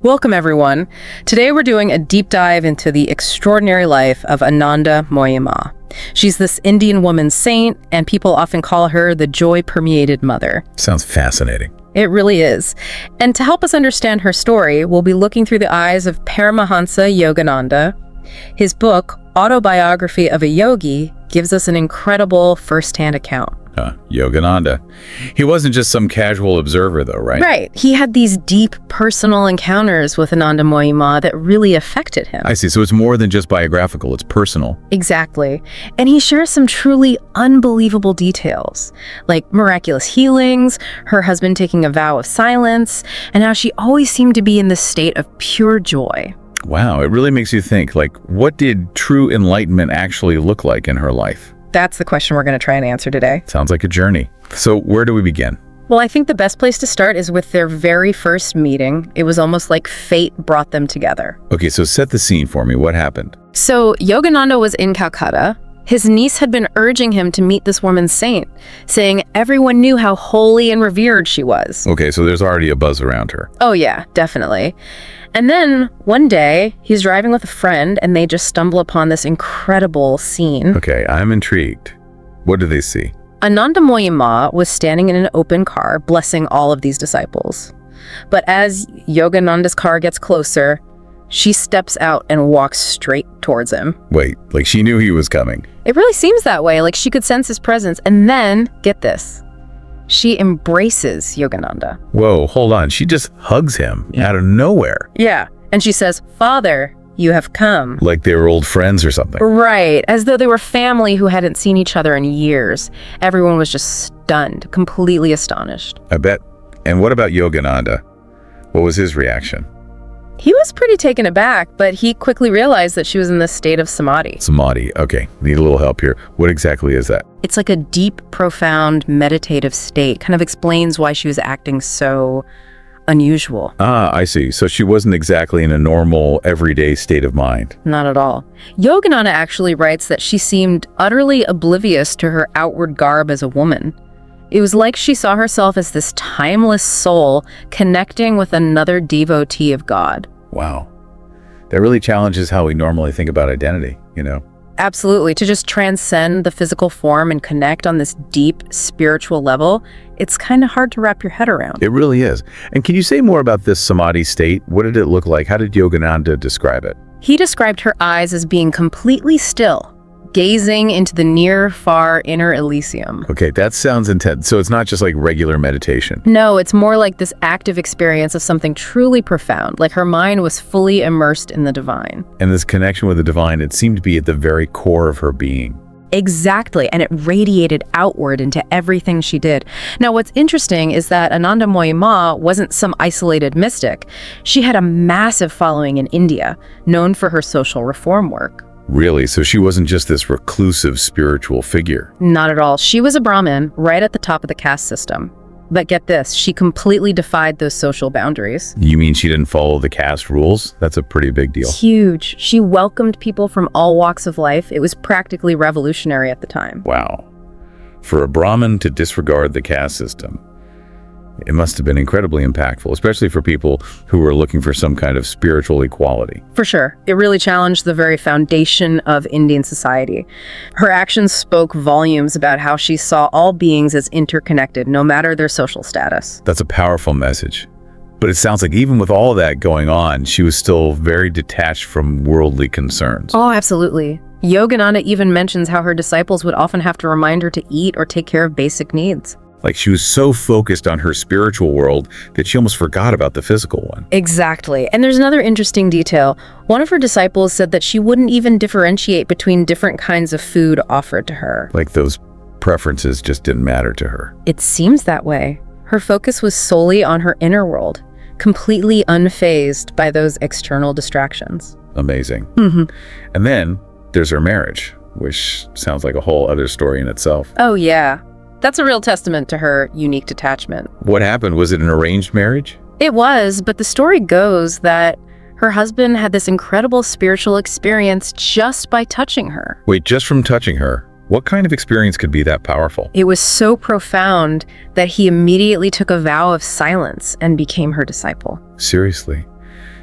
Welcome, everyone. Today we're doing a deep dive into the extraordinary life of Anandamoyi Ma. She's this Indian woman saint, and people often call her the Joy-Permeated Mother. Sounds fascinating. It really is. And to help us understand her story, we'll be looking through the eyes of Paramahansa Yogananda. His book, Autobiography of a Yogi, gives us an incredible first-hand account. Yogananda. He wasn't just some casual observer, though, right? Right. He had these deep personal encounters with Anandamoyi Ma that really affected him. I see. So it's more than just biographical, it's personal. Exactly. And he shares some truly unbelievable details, like miraculous healings, her husband taking a vow of silence, and how she always seemed to be in this state of pure joy. Wow, it really makes you think, like, what did true enlightenment actually look like in her life? That's the question we're going to try and answer today. Sounds like a journey. So where do we begin? Well, I think the best place to start is with their very first meeting. It was almost like fate brought them together. Okay, so set the scene for me. What happened? So Yogananda was in Calcutta. His niece had been urging him to meet this woman saint, saying everyone knew how holy and revered she was. Okay, so there's already a buzz around her. Oh yeah, definitely. And then one day, he's driving with a friend and they just stumble upon this incredible scene. Okay, I'm intrigued. What do they see? Anandamoyi Ma was standing in an open car, blessing all of these disciples. But as Yogananda's car gets closer, she steps out and walks straight towards him. Wait, like she knew he was coming. It really seems that way, like she could sense his presence. And then, get this, she embraces Yogananda. Whoa, hold on. She just hugs him out of nowhere. Yeah, and she says, "Father, you have come." Like they were old friends or something. Right, as though they were family who hadn't seen each other in years. Everyone was just stunned, completely astonished. I bet. And what about Yogananda? What was his reaction? He was pretty taken aback, but he quickly realized that she was in this state of samadhi. Samadhi. Okay, need a little help here. What exactly is that? It's like a deep, profound, meditative state. Kind of explains why she was acting so unusual. Ah, I see. So she wasn't exactly in a normal, everyday state of mind. Not at all. Yogananda actually writes that she seemed utterly oblivious to her outward garb as a woman. It was like she saw herself as this timeless soul connecting with another devotee of God. Wow. That really challenges how we normally think about identity, you know? Absolutely. To just transcend the physical form and connect on this deep spiritual level, it's kind of hard to wrap your head around. It really is. And can you say more about this samadhi state? What did it look like? How did Yogananda describe it? He described her eyes as being completely still, gazing into the near, far inner Elysium. Okay, that sounds intense. So it's not just like regular meditation. No, it's more like this active experience of something truly profound, like her mind was fully immersed in the divine. And this connection with the divine, it seemed to be at the very core of her being. Exactly, and it radiated outward into everything she did. Now, what's interesting is that Anandamoyi Ma wasn't some isolated mystic. She had a massive following in India, known for her social reform work. Really? So she wasn't just this reclusive spiritual figure? Not at all. She was a Brahmin, right at the top of the caste system. But get this, she completely defied those social boundaries. You mean she didn't follow the caste rules? That's a pretty big deal. Huge. She welcomed people from all walks of life. It was practically revolutionary at the time. Wow. For a Brahmin to disregard the caste system, it must have been incredibly impactful, especially for people who were looking for some kind of spiritual equality. For sure. It really challenged the very foundation of Indian society. Her actions spoke volumes about how she saw all beings as interconnected, no matter their social status. That's a powerful message. But it sounds like even with all of that going on, she was still very detached from worldly concerns. Oh, absolutely. Yogananda even mentions how her disciples would often have to remind her to eat or take care of basic needs. Like she was so focused on her spiritual world that she almost forgot about the physical one. Exactly. And there's another interesting detail. One of her disciples said that she wouldn't even differentiate between different kinds of food offered to her. Like those preferences just didn't matter to her. It seems that way. Her focus was solely on her inner world, completely unfazed by those external distractions. Amazing. Mm-hmm. And then there's her marriage, which sounds like a whole other story in itself. Oh, yeah. That's a real testament to her unique detachment. What happened? Was it an arranged marriage? It was, but the story goes that her husband had this incredible spiritual experience just by touching her. Wait, just from touching her? What kind of experience could be that powerful? It was so profound that he immediately took a vow of silence and became her disciple. Seriously.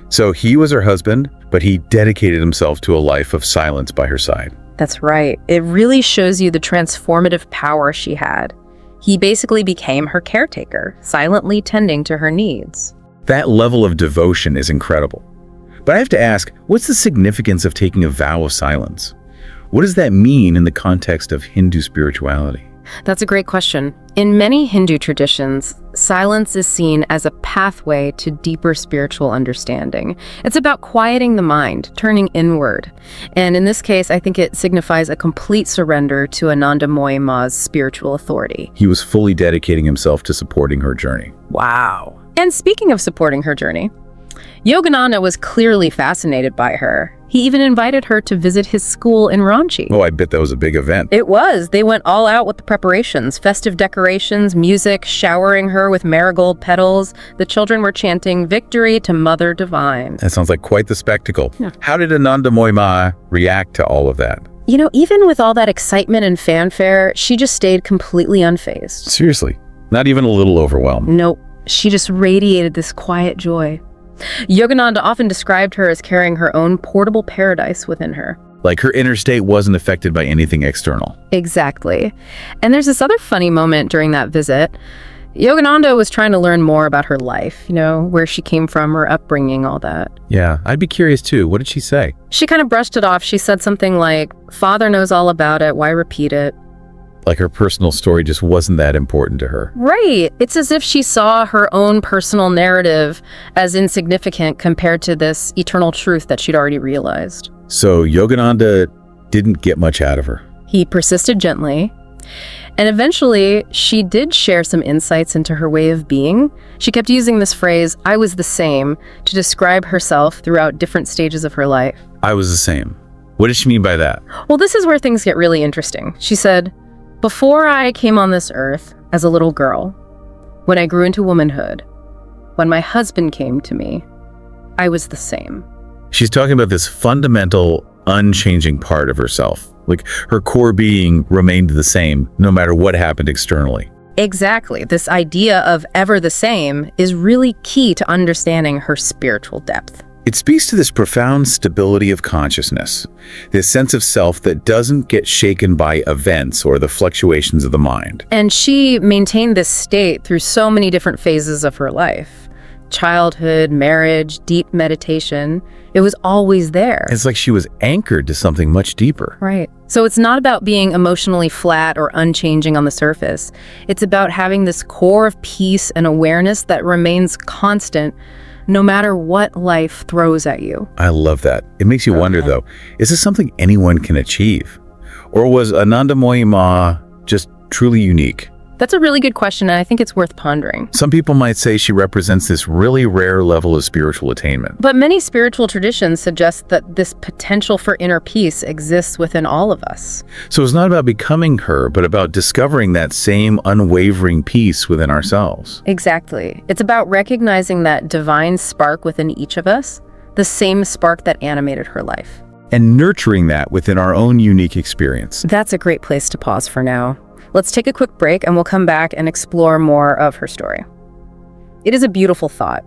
So he was her husband, but he dedicated himself to a life of silence by her side. That's right. It really shows you the transformative power she had. He basically became her caretaker, silently tending to her needs. That level of devotion is incredible. But I have to ask, what's the significance of taking a vow of silence? What does that mean in the context of Hindu spirituality? That's a great question. In many Hindu traditions, silence is seen as a pathway to deeper spiritual understanding. It's about quieting the mind, turning inward. And in this case, I think it signifies a complete surrender to Ananda Moyi Ma's spiritual authority. He was fully dedicating himself to supporting her journey. Wow. And speaking of supporting her journey, Yogananda was clearly fascinated by her. He even invited her to visit his school in Ranchi. Oh, I bet that was a big event. It was. They went all out with the preparations, festive decorations, music, showering her with marigold petals. The children were chanting victory to Mother Divine. That sounds like quite the spectacle. Yeah. How did Ananda Moyi Ma react to all of that? You know, even with all that excitement and fanfare, she just stayed completely unfazed. Seriously, not even a little overwhelmed. Nope. She just radiated this quiet joy. Yogananda often described her as carrying her own portable paradise within her. Like her inner state wasn't affected by anything external. Exactly. And there's this other funny moment during that visit. Yogananda was trying to learn more about her life, where she came from, her upbringing, all that. Yeah, I'd be curious too. What did she say? She kind of brushed it off. She said something like, "Father knows all about it, why repeat it?" Like her personal story just wasn't that important to her. Right. It's as if she saw her own personal narrative as insignificant compared to this eternal truth that she'd already realized. So Yogananda didn't get much out of her. He persisted gently, and eventually she did share some insights into her way of being. She kept using this phrase, "I was the same," to describe herself throughout different stages of her life. I was the same. What did she mean by that? Well, this is where things get really interesting. She said, "Before I came on this earth as a little girl, when I grew into womanhood, when my husband came to me, I was the same." She's talking about this fundamental, unchanging part of herself. Like her core being remained the same no matter what happened externally. Exactly. This idea of ever the same is really key to understanding her spiritual depth. It speaks to this profound stability of consciousness, this sense of self that doesn't get shaken by events or the fluctuations of the mind. And she maintained this state through so many different phases of her life. Childhood, marriage, deep meditation. It was always there. It's like she was anchored to something much deeper. Right. So it's not about being emotionally flat or unchanging on the surface. It's about having this core of peace and awareness that remains constant no matter what life throws at you. I love that. It makes you wonder, though, is this something anyone can achieve? Or was Ananda Moyi Ma just truly unique? That's a really good question, and I think it's worth pondering. Some people might say she represents this really rare level of spiritual attainment. But many spiritual traditions suggest that this potential for inner peace exists within all of us. So it's not about becoming her, but about discovering that same unwavering peace within ourselves. Exactly. It's about recognizing that divine spark within each of us, the same spark that animated her life. And nurturing that within our own unique experience. That's a great place to pause for now. Let's take a quick break and we'll come back and explore more of her story. It is a beautiful thought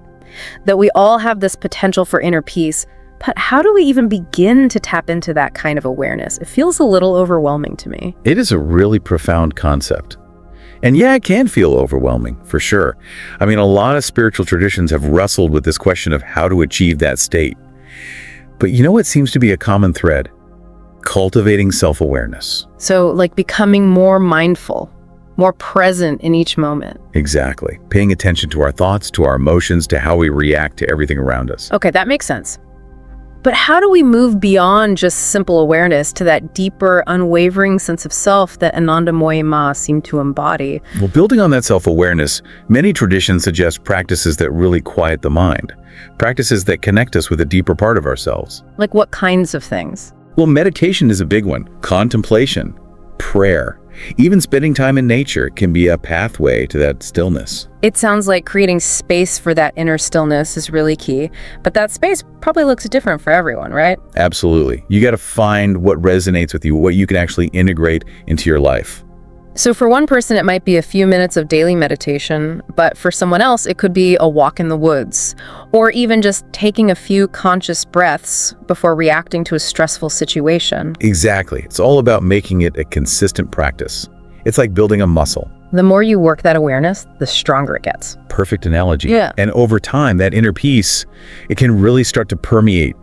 that we all have this potential for inner peace, but how do we even begin to tap into that kind of awareness? It feels a little overwhelming to me. It is a really profound concept. And yeah, it can feel overwhelming, for sure. I mean, a lot of spiritual traditions have wrestled with this question of how to achieve that state. But you know what seems to be a common thread? Cultivating self-awareness. So, like becoming more mindful, more present in each moment. Exactly. Paying attention to our thoughts, to our emotions, to how we react to everything around us. Okay, that makes sense. But how do we move beyond just simple awareness to that deeper, unwavering sense of self that Ananda Moyi Ma seemed to embody? Well, building on that self-awareness, many traditions suggest practices that really quiet the mind. Practices that connect us with a deeper part of ourselves. Like what kinds of things? Well, meditation is a big one. Contemplation, prayer, even spending time in nature can be a pathway to that stillness. It sounds like creating space for that inner stillness is really key, but that space probably looks different for everyone, right? Absolutely. You got to find what resonates with you, what you can actually integrate into your life. So for one person, it might be a few minutes of daily meditation, but for someone else, it could be a walk in the woods, or even just taking a few conscious breaths before reacting to a stressful situation. Exactly. It's all about making it a consistent practice. It's like building a muscle. The more you work that awareness, the stronger it gets. Perfect analogy. Yeah. And over time, that inner peace, it can really start to permeate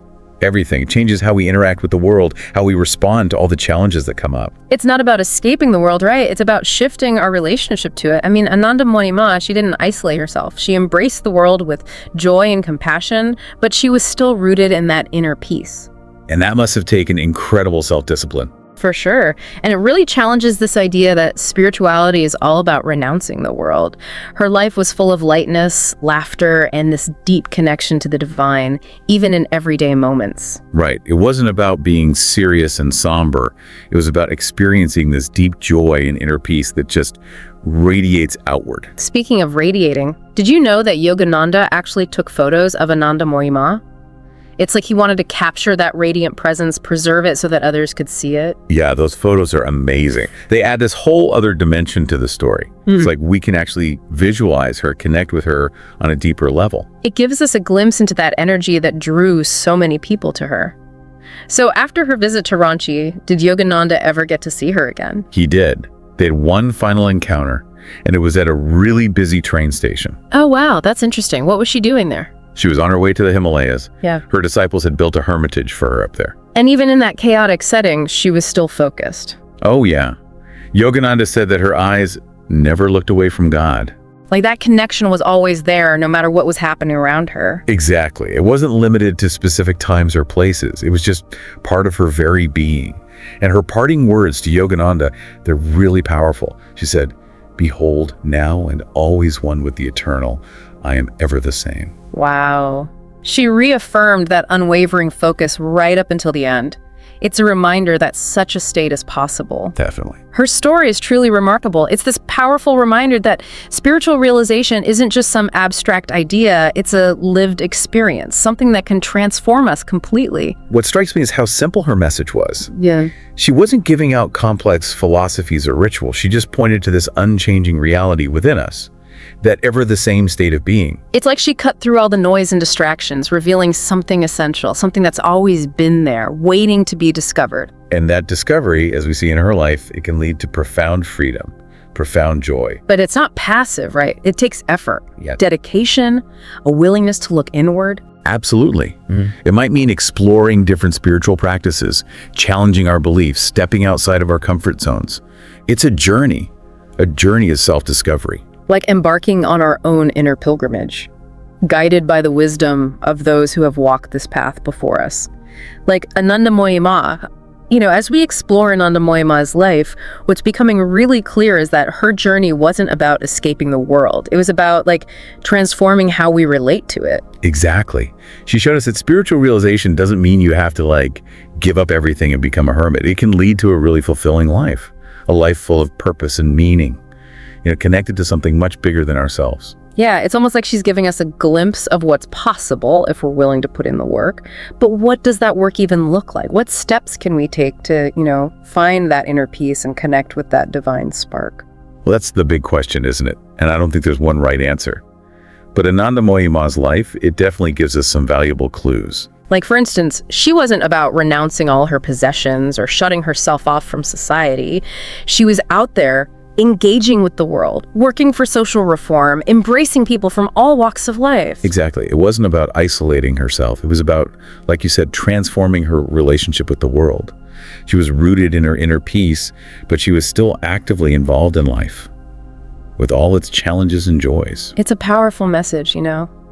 everything. It changes how we interact with the world, how we respond to all the challenges that come up. It's not about escaping the world, right? It's about shifting our relationship to it. I mean, Anandamoyi Ma, she didn't isolate herself. She embraced the world with joy and compassion, but she was still rooted in that inner peace. And that must have taken incredible self-discipline. For sure. And it really challenges this idea that spirituality is all about renouncing the world. Her life was full of lightness, laughter, and this deep connection to the divine, even in everyday moments. Right. It wasn't about being serious and somber. It was about experiencing this deep joy and inner peace that just radiates outward. Speaking of radiating, did you know that Yogananda actually took photos of Anandamoyi Ma? It's like he wanted to capture that radiant presence, preserve it so that others could see it. Yeah, those photos are amazing. They add this whole other dimension to the story. It's like we can actually visualize her, connect with her on a deeper level. It gives us a glimpse into that energy that drew so many people to her. So after her visit to Ranchi, did Yogananda ever get to see her again? He did. They had one final encounter, and it was at a really busy train station. Oh, wow, that's interesting. What was she doing there? She was on her way to the Himalayas. Yeah. Her disciples had built a hermitage for her up there. And even in that chaotic setting, she was still focused. Oh, yeah. Yogananda said that her eyes never looked away from God. Like that connection was always there, no matter what was happening around her. Exactly. It wasn't limited to specific times or places. It was just part of her very being. And her parting words to Yogananda, they're really powerful. She said, "Behold, now and always one with the eternal, I am ever the same." Wow. She reaffirmed that unwavering focus right up until the end. It's a reminder that such a state is possible. Definitely. Her story is truly remarkable. It's this powerful reminder that spiritual realization isn't just some abstract idea, it's a lived experience, something that can transform us completely. What strikes me is how simple her message was. Yeah. She wasn't giving out complex philosophies or rituals. She just pointed to this unchanging reality within us, that ever the same state of being. It's like she cut through all the noise and distractions, revealing something essential, something that's always been there, waiting to be discovered. And that discovery, as we see in her life, it can lead to profound freedom, profound joy. But it's not passive, right? It takes effort, Yeah. dedication, a willingness to look inward. Absolutely. It might mean exploring different spiritual practices, challenging our beliefs, stepping outside of our comfort zones. It's a journey of self-discovery. Like embarking on our own inner pilgrimage, guided by the wisdom of those who have walked this path before us. Like Anandamoyi Ma, as we explore Anandamoyi Ma's life, what's becoming really clear is that her journey wasn't about escaping the world. It was about transforming how we relate to it. Exactly. She showed us that spiritual realization doesn't mean you have to give up everything and become a hermit. It can lead to a really fulfilling life, a life full of purpose and meaning, connected to something much bigger than ourselves. Yeah, it's almost like she's giving us a glimpse of what's possible if we're willing to put in the work. But what does that work even look like? What steps can we take to, find that inner peace and connect with that divine spark? Well, that's the big question, isn't it? And I don't think there's one right answer. But Anandamoyi Ma's life, it definitely gives us some valuable clues. Like, for instance, she wasn't about renouncing all her possessions or shutting herself off from society. She was out there engaging with the world, working for social reform, embracing people from all walks of life. Exactly. It wasn't about isolating herself. It was about, like you said, transforming her relationship with the world. She was rooted in her inner peace, but she was still actively involved in life, with all its challenges and joys. It's a powerful message,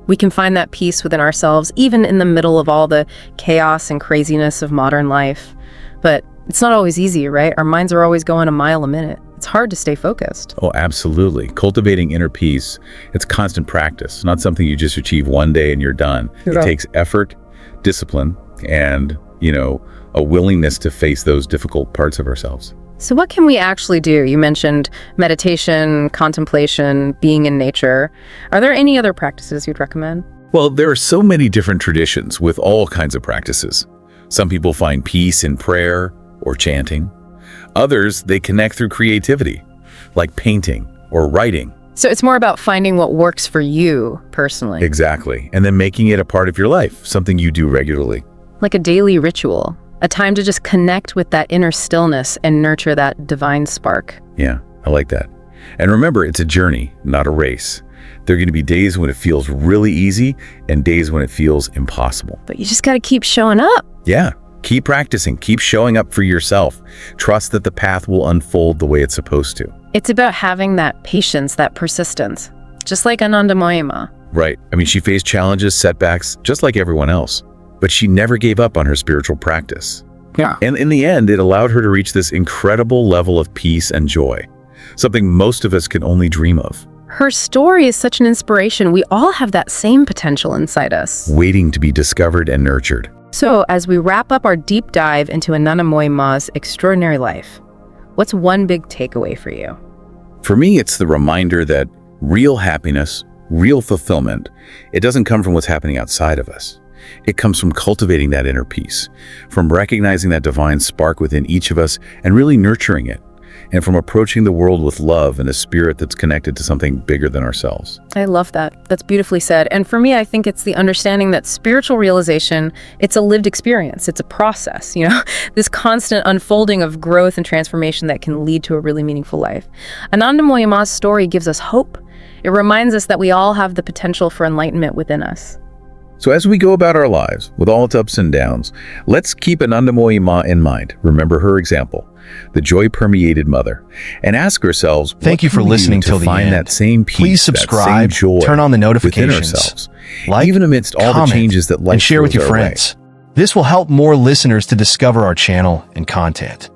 We can find that peace within ourselves, even in the middle of all the chaos and craziness of modern life. But it's not always easy, right? Our minds are always going a mile a minute. It's hard to stay focused. Oh, absolutely. Cultivating inner peace, it's constant practice, not something you just achieve one day and you're done. It takes effort, discipline, and, a willingness to face those difficult parts of ourselves. So what can we actually do? You mentioned meditation, contemplation, being in nature. Are there any other practices you'd recommend? Well, there are so many different traditions with all kinds of practices. Some people find peace in prayer or chanting. Others, they connect through creativity. like painting or writing. So it's more about finding what works for you personally. Exactly. And then making it a part of your life, something you do regularly. Like a daily ritual, a time to just connect with that inner stillness and nurture that divine spark. Yeah, I like that. And remember, it's a journey, not a race. There are going to be days when it feels really easy and days when it feels impossible. But you just got to keep showing up. Yeah, keep practicing, keep showing up for yourself. Trust that the path will unfold the way it's supposed to. It's about having that patience, that persistence, just like Anandamoyi Ma. Right. I mean, she faced challenges, setbacks, just like everyone else. But she never gave up on her spiritual practice. Yeah. And in the end, it allowed her to reach this incredible level of peace and joy, something most of us can only dream of. Her story is such an inspiration. We all have that same potential inside us. Waiting to be discovered and nurtured. So, as we wrap up our deep dive into Anandamoyi Ma's extraordinary life, what's one big takeaway for you? For me, it's the reminder that real happiness, real fulfillment, it doesn't come from what's happening outside of us. It comes from cultivating that inner peace, from recognizing that divine spark within each of us and really nurturing it, and from approaching the world with love and a spirit that's connected to something bigger than ourselves. I love that. That's beautifully said. And for me, I think it's the understanding that spiritual realization, it's a lived experience. It's a process, this constant unfolding of growth and transformation that can lead to a really meaningful life. Anandamoyi Ma's story gives us hope. It reminds us that we all have the potential for enlightenment within us. So as we go about our lives, with all its ups and downs, let's keep Anandamoyi Ma in mind. Remember her example, the joy-permeated mother, and ask ourselves, thank you for listening till the find end. that same peace, Please subscribe, that same joy turn on the within notifications, ourselves, like, even amidst all comment, the changes that life and share with throws your our way. friends. This will help more listeners to discover our channel and content.